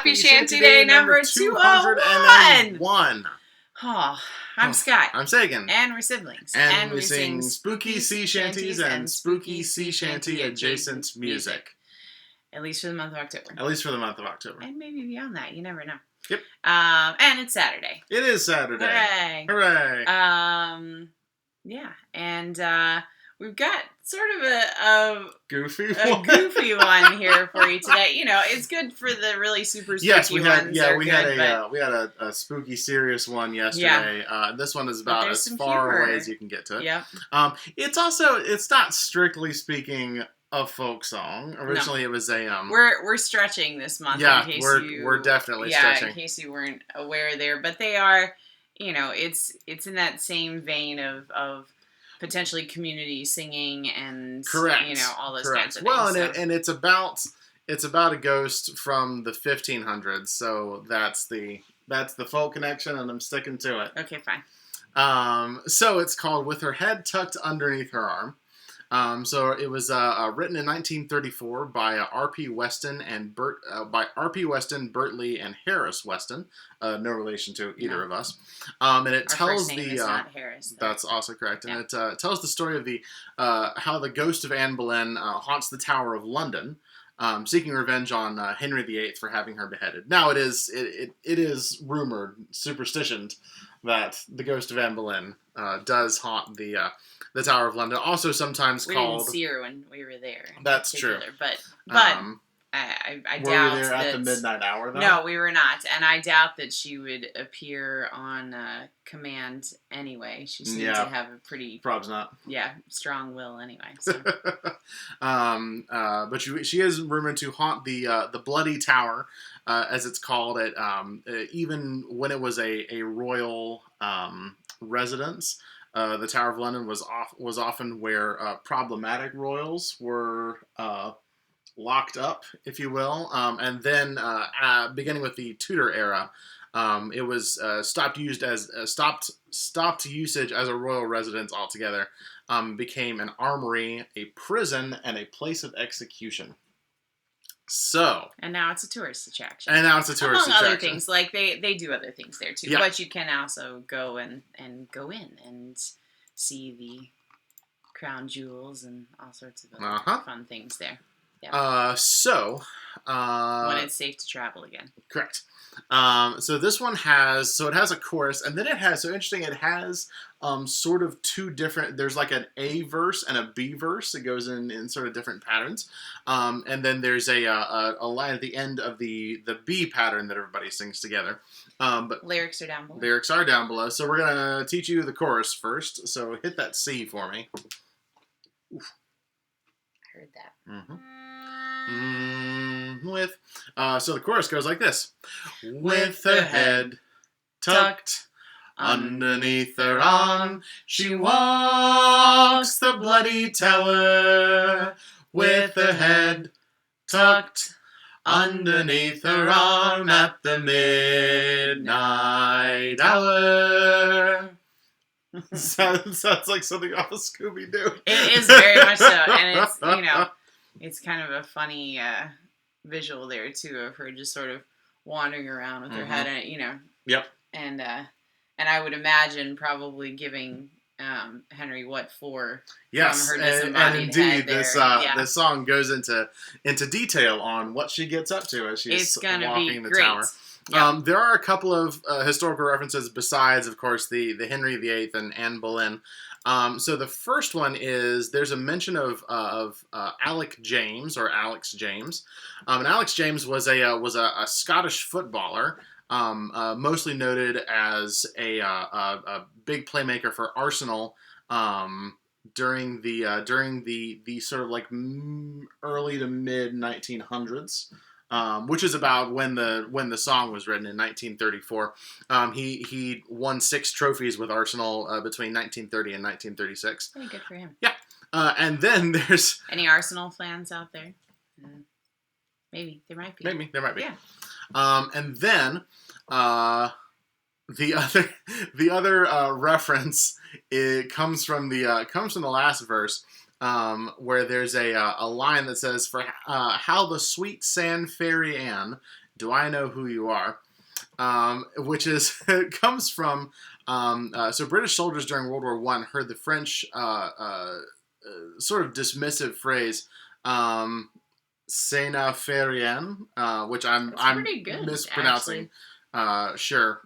Happy Shanty Day number 201. Oh, I'm Scott. I'm Sagan. And we're siblings. And we sing spooky sea shanties and spooky sea shanty adjacent music. At least for the month of October. At least for the month of October. And maybe beyond that. You never know. Yep. And it's Saturday. It is Saturday. Hooray. Hooray. Yeah. And we've got sort of a goofy one here for you today. You know, it's good for the really super spooky ones. We had a spooky serious one yesterday. Yeah. This one is about as far away as you can get to it. Yep. It's not strictly speaking a folk song. Originally, It was a We're stretching this month. Yeah, in case we're definitely stretching. In case you weren't aware there, but they are. You know, it's in that same vein of potentially community singing and correct. You know, all those correct. kinds of well, things. And it's about a ghost from the 1500s, so that's the folk connection, and I'm sticking to it. Okay, fine. So it's called "With Her Head Tucked Underneath Her Arm." So it was written in 1934 by R.P. Weston and Bert Lee, and Harris Weston. No relation to either of us. And it tells first name is not Harris. That's also correct. And it tells the story of how the ghost of Anne Boleyn haunts the Tower of London, seeking revenge on Henry VIII for having her beheaded. Now it is rumored, superstitioned, that the ghost of Anne Boleyn does haunt the Tower of London, also sometimes called... We didn't see her when we were there. That's true. But I doubt were we there at the midnight hour, though? No, we were not. And I doubt that she would appear on command anyway. She seemed to have a pretty... Probably not. Yeah, strong will anyway. So. But she is rumored to haunt the Bloody Tower, as it's called, even when it was a royal residence. The Tower of London was often where problematic royals were locked up, if you will, and then beginning with the Tudor era, it was stopped usage as a royal residence altogether. Became an armory, a prison, and a place of execution. So. And now it's a tourist attraction. Among other things, like they do other things there too. Yep. But you can also go and go in and see the crown jewels and all sorts of other fun things there. Yeah. When it's safe to travel again. Correct. So this one has a chorus, and then it has sort of two different, there's like an A verse and a B verse that goes in sort of different patterns. And then there's a line at the end of the B pattern that everybody sings together. But lyrics are down below. Lyrics are down below. So we're going to teach you the chorus first. So hit that C for me. Oof. I heard that. Mm-hmm. So the chorus goes like this. With her head tucked underneath her arm, she walks the bloody tower. With her head tucked underneath her arm at the midnight hour. Sounds like something off of Scooby-Doo. It is very much so, and it's, you know, it's kind of a funny visual there too of her just sort of wandering around with her head in it, you know. Yep. And I would imagine probably giving Henry what for. Yes, from her and indeed, this song goes into detail on what she gets up to as she's walking the tower. Yep. There are a couple of historical references besides, of course, the Henry VIII and Anne Boleyn. So the first one is there's a mention of Alex James. And Alex James was a Scottish footballer, mostly noted as a big playmaker for Arsenal during the sort of like early to mid 1900s. Which is about when the song was written in 1934. He won 6 trophies with Arsenal between 1930 and 1936. Very good for him. Yeah. And then there's... Any Arsenal fans out there? Maybe. There might be. Yeah. And then the other reference comes from the last verse. Where there's a line that says, "For how the sweet sand fairy Anne Do I Know Who You Are? Which is, it comes from, so British soldiers during World War I heard the French sort of dismissive phrase, "C'est n'a fait rien," which I'm good, mispronouncing. Sure.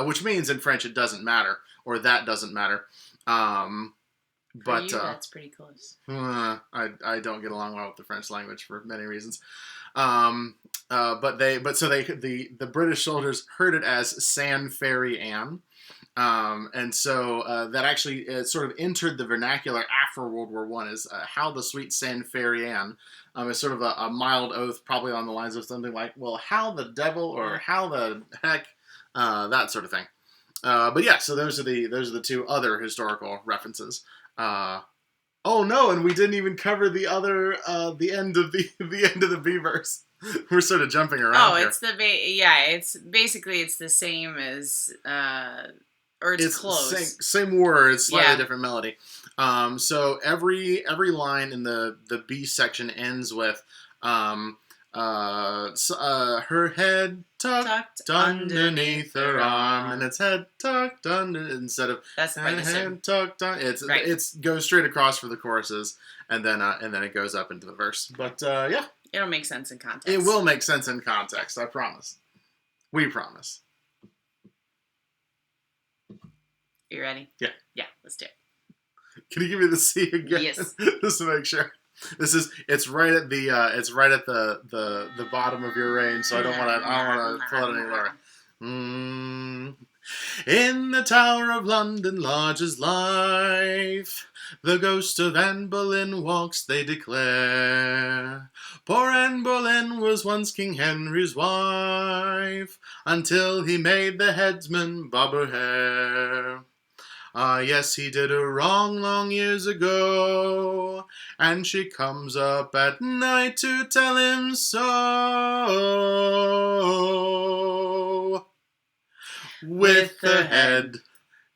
Which means in French it doesn't matter, or that doesn't matter. But you, that's pretty close. I don't get along well with the French language for many reasons. The British soldiers heard it as San Fairy Anne. And so that actually sort of entered the vernacular after World War I is how the sweet San Fairy Anne is sort of a mild oath, probably on the lines of something like, well, how the devil or how the heck, that sort of thing. But yeah, so those are the two other historical references. Oh no, and we didn't even cover the other the end of the B verse. We're sort of jumping around. Oh, it's it's basically it's the same as or it's close. Same words, slightly different melody. So every line in the B section ends with her head tucked underneath her arm, and its head tucked under instead of that's head tucked on. It's goes straight across for the choruses, and then it goes up into the verse. But yeah, it'll make sense in context. It will make sense in context. I promise. We promise. You ready? Yeah. Yeah, let's do it. Can you give me the C again? Yes. Just to make sure. It's right at the bottom of your range, so I don't want to pull it any lower. In the Tower of London lodges life. The ghost of Anne Boleyn walks, they declare. Poor Anne Boleyn was once King Henry's wife, until he made the headsman bob her hair. Ah, yes, he did her wrong long years ago, and she comes up at night to tell him so. With her head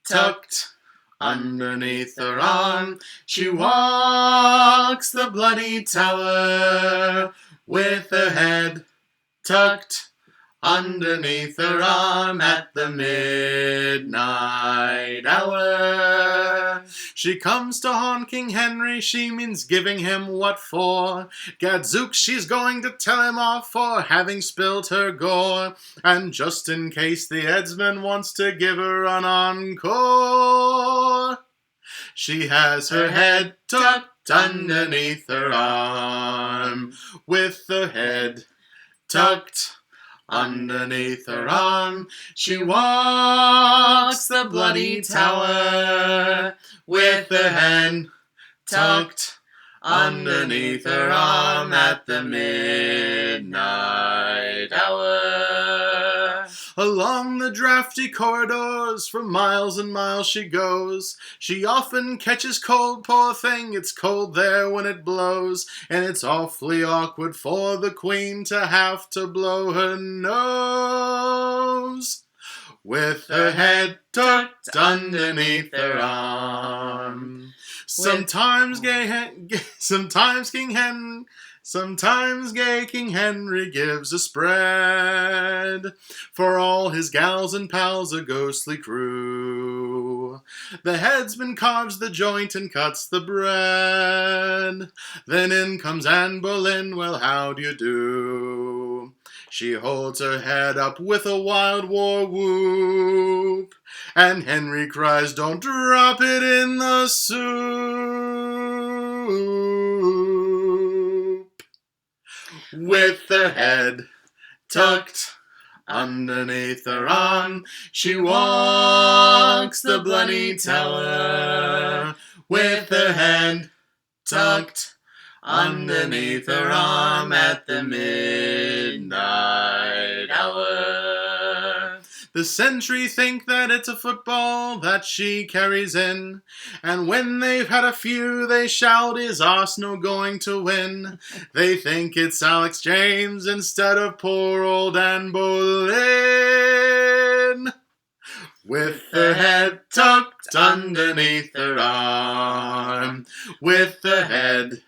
tucked underneath her arm, she walks the bloody tower. With her head tucked underneath her arm at the midnight hour. She comes to haunt King Henry, she means giving him what for. Gadzooks, she's going to tell him off for having spilt her gore. And just in case the headsman wants to give her an encore, she has her head tucked underneath her arm. With her head tucked underneath her arm, she walks the bloody tower. With her head tucked underneath her arm at the midnight hour. Along the drafty corridors for miles and miles she goes. She often catches cold, poor thing, it's cold there when it blows. And it's awfully awkward for the queen to have to blow her nose. With her head tucked underneath her arm. Sometimes gay King Henry gives a spread for all his gals and pals, a ghostly crew. The headsman carves the joint and cuts the bread. Then in comes Anne Boleyn, well, how do you do? She holds her head up with a wild war whoop, and Henry cries, don't drop it in the soup. With her head tucked underneath her arm, she walks the bloody tower. With her head tucked underneath her arm at the midnight hour. The sentry think that it's a football that she carries in, and when they've had a few, they shout, is Arsenal going to win? They think it's Alex James instead of poor old Anne Boleyn. With her head tucked underneath her arm. With her head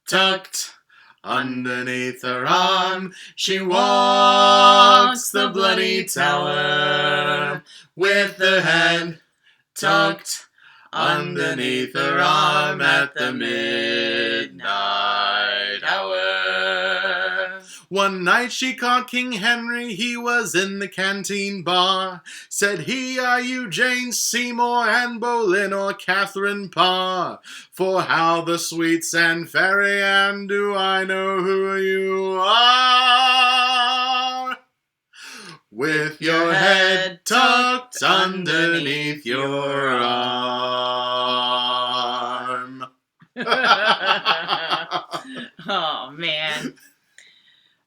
tucked underneath her arm. She walks the bloody tower with her head tucked underneath her arm at the midnight hour. One night she caught King Henry, he was in the canteen bar. Said he, "Are you Jane Seymour, Anne Boleyn, or Catherine Parr? For how the sweets and fairy Anne do I know who you are? With your head tucked underneath your arm." Oh, man.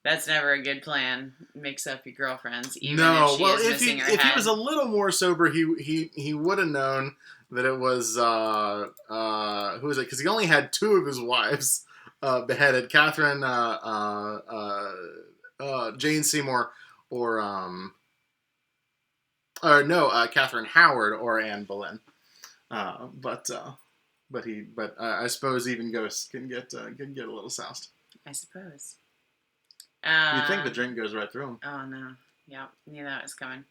That's never a good plan. Mix up your girlfriends, even no, if she well, is missing her head. If he was a little more sober, he would have known that it was who was it? Because he only had 2 of his wives beheaded: Catherine, Jane Seymour, or Catherine Howard or Anne Boleyn. But I suppose even ghosts can get a little soused. I suppose. You think the drink goes right through them? Oh no! Yep, knew that was coming.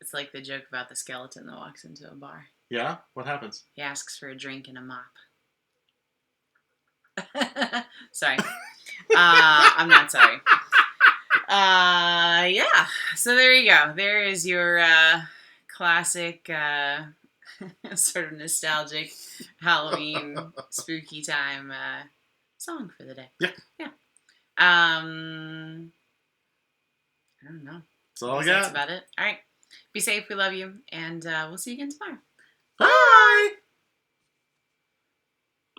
It's like the joke about the skeleton that walks into a bar. Yeah, what happens? He asks for a drink and a mop. Sorry, I'm not sorry. Yeah. So there you go. There is your classic, sort of nostalgic Halloween spooky time song for the day. Yeah. Yeah. I don't know. That's all I got. That's about it. All right. Be safe. We love you. And we'll see you again tomorrow. Bye.